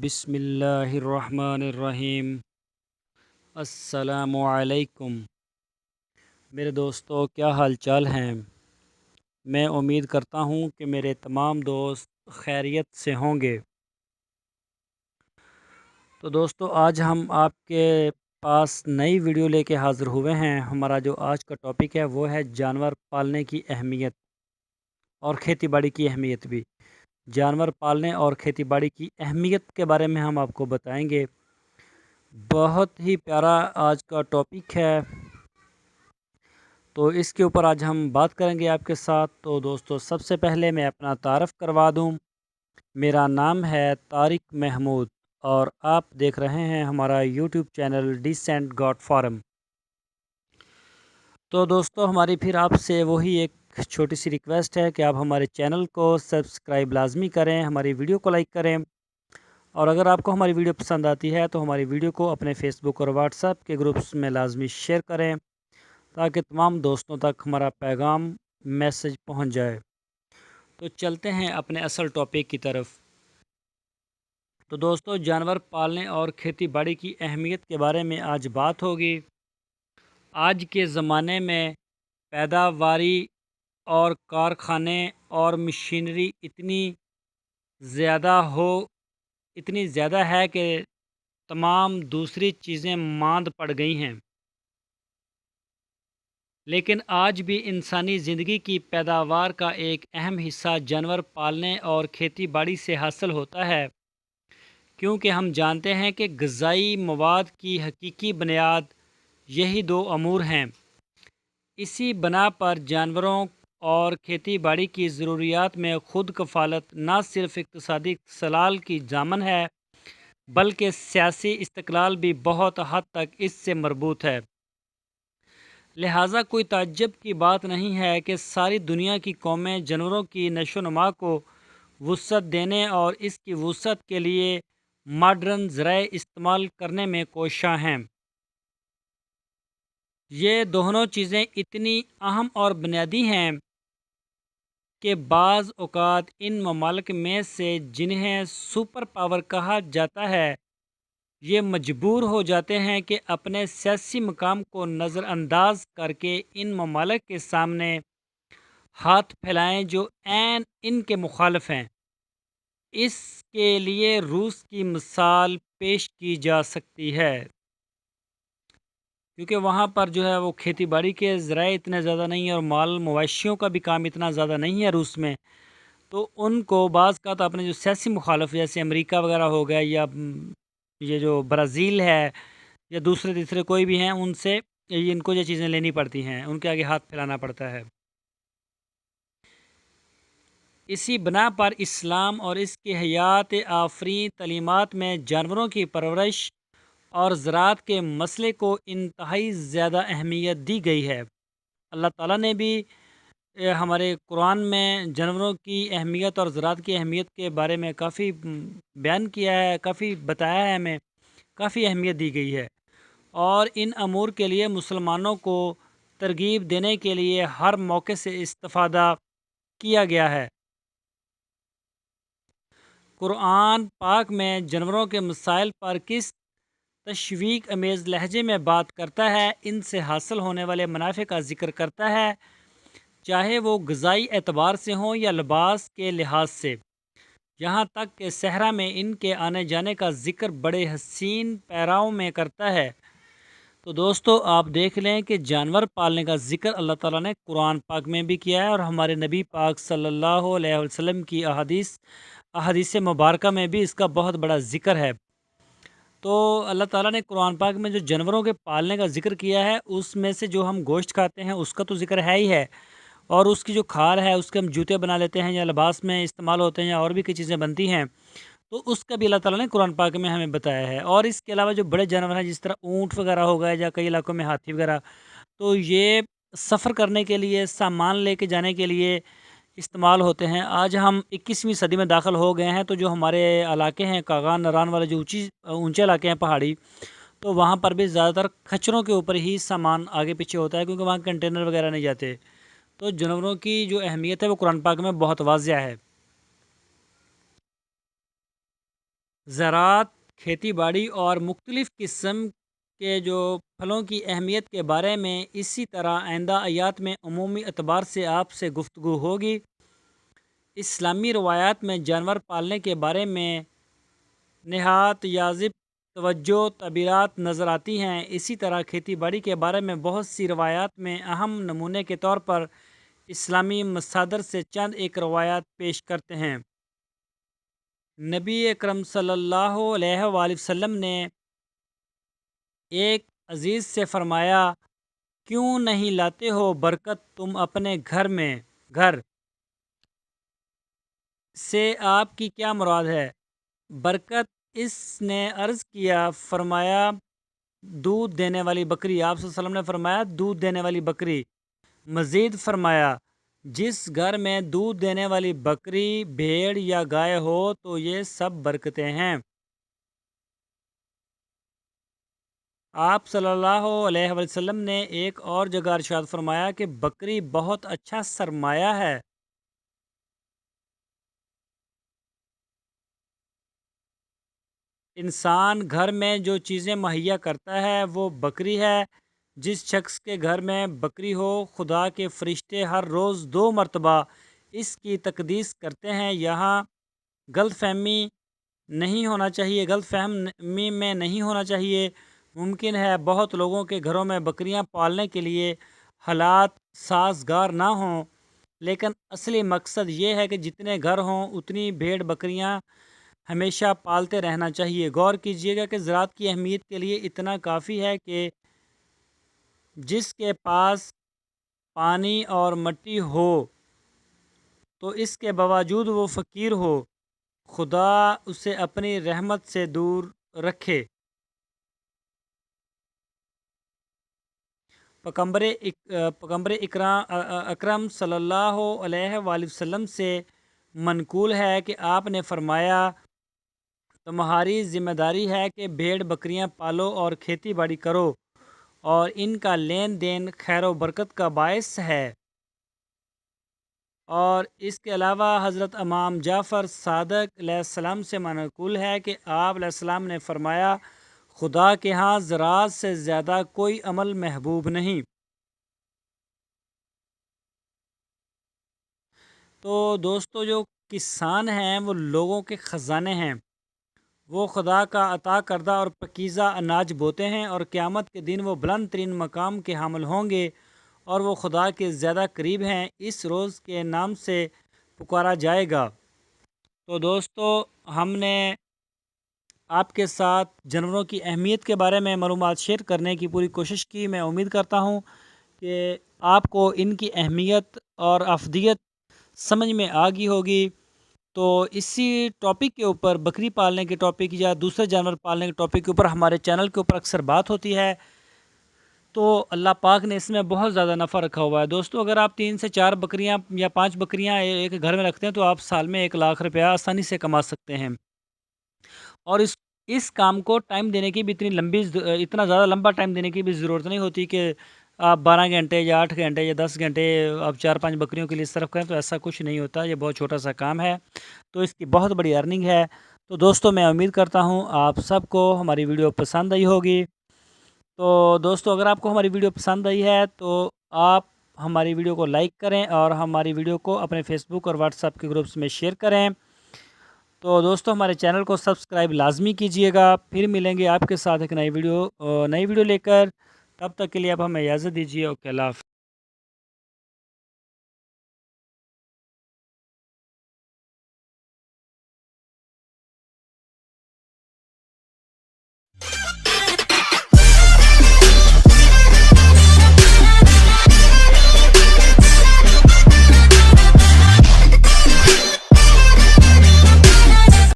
बिस्मिल्लाहिर्रहमानिर्रहीम। अस्सलामुअलैकुम। मेरे दोस्तों, क्या हाल चाल हैं। मैं उम्मीद करता हूँ कि मेरे तमाम दोस्त खैरियत से होंगे। तो दोस्तों, आज हम आपके पास नई वीडियो लेके हाज़िर हुए हैं। हमारा जो आज का टॉपिक है वो है जानवर पालने की अहमियत और खेती बाड़ी की अहमियत भी। जानवर पालने और खेती बाड़ी की अहमियत के बारे में हम आपको बताएंगे। बहुत ही प्यारा आज का टॉपिक है, तो इसके ऊपर आज हम बात करेंगे आपके साथ। तो दोस्तों, सबसे पहले मैं अपना तारफ़ करवा दूं। मेरा नाम है तारिक महमूद और आप देख रहे हैं हमारा YouTube channel decent God farm. तो दोस्तों, हमारी फिर आपसे वही एक छोटी सी रिक्वेस्ट है कि आप हमारे चैनल को सब्सक्राइब लाजमी करें, हमारी वीडियो को लाइक करें, और अगर आपको हमारी वीडियो पसंद आती है तो हमारी वीडियो को अपने फेसबुक और व्हाट्सएप के ग्रुप्स में लाजमी शेयर करें, ताकि तमाम दोस्तों तक हमारा पैगाम मैसेज पहुंच जाए। तो चलते हैं अपने असल टॉपिक की तरफ। तो दोस्तों, जानवर पालने और खेती बाड़ी की अहमियत के बारे में आज बात होगी। आज के ज़माने में पैदावारी और कारखाने और मशीनरी ज़्यादा हो इतनी ज़्यादा है कि तमाम दूसरी चीज़ें मांद पड़ गई हैं, लेकिन आज भी इंसानी ज़िंदगी की पैदावार का एक अहम हिस्सा जानवर पालने और खेती बाड़ी से हासिल होता है, क्योंकि हम जानते हैं कि ग़िज़ाई मवाद की हकीकी बुनियाद यही दो अमूर हैं। इसी बना पर जानवरों और खेती बाड़ी की ज़रूरियात में खुद कफ़ालत न सिर्फ़ इक़्तिसादी इस्तिक़लाल की ज़ामन है, बल्कि सियासी इस्तिक़लाल भी बहुत हद तक इससे मरबूत है। लिहाजा कोई ताज्जुब की बात नहीं है कि सारी दुनिया की कौमें जानवरों की नशोनुमा को वुसअत देने और इसकी वुसअत के लिए मॉडर्न ज़राए इस्तेमाल करने में कोशां हैं। ये दोनों चीज़ें इतनी अहम और बुनियादी हैं कि बाज़ औक़ात इन ममालिक में से जिन्हें सुपर पावर कहा जाता है, ये मजबूर हो जाते हैं कि अपने सियासी मकाम को नज़रअंदाज करके इन ममालिक के सामने हाथ फैलाएं जो ऐन इनके मुखालिफ हैं। इसके लिए रूस की मिसाल पेश की जा सकती है, क्योंकि वहाँ पर जो है वो खेती बाड़ी के ज़राए इतने ज़्यादा नहीं है और माल मवेशियों का भी काम इतना ज़्यादा नहीं है रूस में। तो उनको बाज़ का तो अपने जो सियासी मुखालिफ जैसे अमेरिका वगैरह हो गया, या ये जो ब्राज़ील है, या दूसरे तीसरे कोई भी हैं, उनसे इनको ये चीज़ें लेनी पड़ती हैं, उनके आगे हाथ फैलाना पड़ता है। इसी बना पर इस्लाम और इसकी हयात आफरीन तलीमात में जानवरों की परवरिश और ज़राअत के मसले को इंतहाई ज़्यादा अहमियत दी गई है। अल्लाह ताला ने भी हमारे कुरान में जानवरों की अहमियत और ज़राअत की अहमियत के बारे में काफ़ी बयान किया है, काफ़ी बताया है, हमें काफ़ी अहमियत दी गई है। और इन अमूर के लिए मुसलमानों को तरगीब देने के लिए हर मौके से इस्तिफ़ादा किया गया है। कुरान पाक में जानवरों के मसाइल पर किस तशवीक अमेज़ लहजे में बात करता है, इनसे हासिल होने वाले मुनाफ़े का ज़िक्र करता है, चाहे वो ग़िज़ाई एतबार से हों या लिबास के लिहाज से। यहाँ तक कि सहरा में इनके आने जाने का ज़िक्र बड़े हसीन पैराओं में करता है। तो दोस्तों, आप देख लें कि जानवर पालने का ज़िक्र अल्लाह ताला ने कुरान पाक में भी किया है, और हमारे नबी पाक सल्लल्लाहु अलैहि वसल्लम की अहादीस मुबारका में भी इसका बहुत बड़ा ज़िक्र है। तो अल्लाह ताला ने कुरान पाक में जो जानवरों के पालने का ज़िक्र किया है, उसमें से जो हम गोश्त खाते हैं उसका तो ज़िक्र है ही है, और उसकी जो खाल है उसके हम जूते बना लेते हैं, या लिबास में इस्तेमाल होते हैं, या और भी कई चीज़ें बनती हैं, तो उसका भी अल्लाह ताला ने कुरान पाक में हमें बताया है। और इसके अलावा जो बड़े जानवर हैं, जिस तरह ऊँट वगैरह हो गए, या कई इलाकों में हाथी वगैरह, तो ये सफ़र करने के लिए, सामान लेके जाने के लिए इस्तेमाल होते हैं। आज हम 21वीं सदी में दाखिल हो गए हैं, तो जो हमारे इलाके हैं कागान नरान वाले, जो ऊंचे इलाके हैं पहाड़ी, तो वहाँ पर भी ज़्यादातर खच्चरों के ऊपर ही सामान आगे पीछे होता है, क्योंकि वहाँ कंटेनर वगैरह नहीं जाते। तो जानवरों की जो अहमियत है वो कुरान पाक में बहुत वाज़िया है। زراعت، کھیتی باڑی اور مختلف قسم کے جو پھلوں کی اہمیت کے بارے میں اسی طرح آئندہ آیات میں عمومی اعتبار سے آپ سے گفتگو ہوگی۔ اسلامی روایات میں جانور پالنے کے بارے میں نہایت واضح توجہ تعبیرات نظر آتی ہیں۔ اسی طرح کھیتی باڑی کے بارے میں بہت سی روایات میں اہم نمونے کے طور پر اسلامی مصادر سے چند ایک روایات پیش کرتے ہیں۔ نبی اکرم صلی اللہ علیہ وآلہ وسلم نے ایک عزیز سے فرمایا، کیوں نہیں لاتے ہو برکت تم اپنے گھر سے آپ کی کیا مراد ہے؟ برکت اس نے عرض کیا، فرمایا دودھ دینے والی بکری۔ آپ صلی اللہ علیہ وسلم نے فرمایا دودھ دینے والی بکری۔ مزید فرمایا جس گھر میں دودھ دینے والی بکری، بھیڑ یا گائے ہو تو یہ سب برکتیں ہیں۔ آپ صلی اللہ علیہ وسلم نے ایک اور جگہ ارشاد فرمایا کہ بکری بہت اچھا سرمایہ ہے۔ انسان گھر میں جو چیزیں مہیا کرتا ہے وہ بکری ہے۔ جس شخص کے گھر میں بکری ہو، خدا کے فرشتے ہر روز 2 مرتبہ اس کی تقدیس کرتے ہیں۔ یہاں غلط فہمی میں نہیں ہونا چاہیے۔ ممکن ہے بہت لوگوں کے گھروں میں بکریاں پالنے کے لیے حالات سازگار نہ ہوں، لیکن اصلی مقصد یہ ہے کہ جتنے گھر ہوں اتنی بھیڑ بکریاں ہمیشہ پالتے رہنا چاہیے۔ غور کیجیے گا کہ زراعت کی اہمیت کے لیے اتنا کافی ہے کہ جس کے پاس پانی اور مٹی ہو تو اس کے باوجود وہ فقیر ہو، خدا اسے اپنی رحمت سے دور رکھے۔ پیغمبر اکرم صلی اللہ علیہ وآلہ وسلم سے منقول ہے کہ آپ نے فرمایا، تمہاری ذمہ داری ہے کہ بھیڑ بکریاں پالو اور کھیتی باڑی کرو، اور ان کا لین دین خیر و برکت کا باعث ہے۔ اور اس کے علاوہ حضرت امام جعفر صادق علیہ السلام سے منقول ہے کہ آپ علیہ السلام نے فرمایا، خدا کے ہاں زراعت سے زیادہ کوئی عمل محبوب نہیں۔ تو دوستو، جو کسان ہیں وہ لوگوں کے خزانے ہیں۔ وہ خدا کا عطا کردہ اور پاکیزہ اناج بوتے ہیں، اور قیامت کے دن وہ بلند ترین مقام کے حامل ہوں گے، اور وہ خدا کے زیادہ قریب ہیں۔ اس روز کے نام سے پکارا جائے گا۔ تو دوستو، ہم نے آپ کے ساتھ جانوروں کی اہمیت کے بارے میں معلومات شیئر کرنے کی پوری کوشش کی۔ میں امید کرتا ہوں کہ آپ کو ان کی اہمیت اور افادیت سمجھ میں آ گئی ہوگی۔ تو اسی ٹاپک کے اوپر، بکری پالنے کے ٹاپک یا دوسرے جانور پالنے کے ٹاپک کے اوپر ہمارے چینل کے اوپر اکثر بات ہوتی ہے۔ تو اللہ پاک نے اس میں بہت زیادہ نفع رکھا ہوا ہے۔ دوستو، اگر آپ 3 سے 4 بکریاں یا 5 بکریاں ایک گھر میں رکھتے ہیں تو آپ سال میں 1 لاکھ روپیہ آسانی سے کما سکتے ہیں۔ اور اس کام کو ٹائم دینے کی بھی اتنا زیادہ لمبا ٹائم دینے کی بھی ضرورت نہیں ہوتی کہ آپ 12 گھنٹے یا 8 گھنٹے یا 10 گھنٹے آپ 4-5 بکریوں کے لیے صرف کریں، تو ایسا کچھ نہیں ہوتا۔ یہ بہت چھوٹا سا کام ہے، تو اس کی بہت بڑی ارننگ ہے۔ تو دوستو، میں امید کرتا ہوں آپ سب کو ہماری ویڈیو پسند آئی ہوگی۔ تو دوستو، اگر آپ کو ہماری ویڈیو پسند آئی ہے تو آپ ہماری ویڈیو کو لائک کریں اور ہماری ویڈیو کو اپنے فیس بک اور واٹس ایپ کے گروپس میں شیئر کریں۔ تو دوستو، ہمارے چینل کو سبسکرائب لازمی کیجئے گا۔ پھر ملیں گے آپ کے ساتھ ایک نئی ویڈیو لے کر۔ تب تک کے لیے اب ہمیں اجازت دیجیے۔ اوکے، اللہ حافظ۔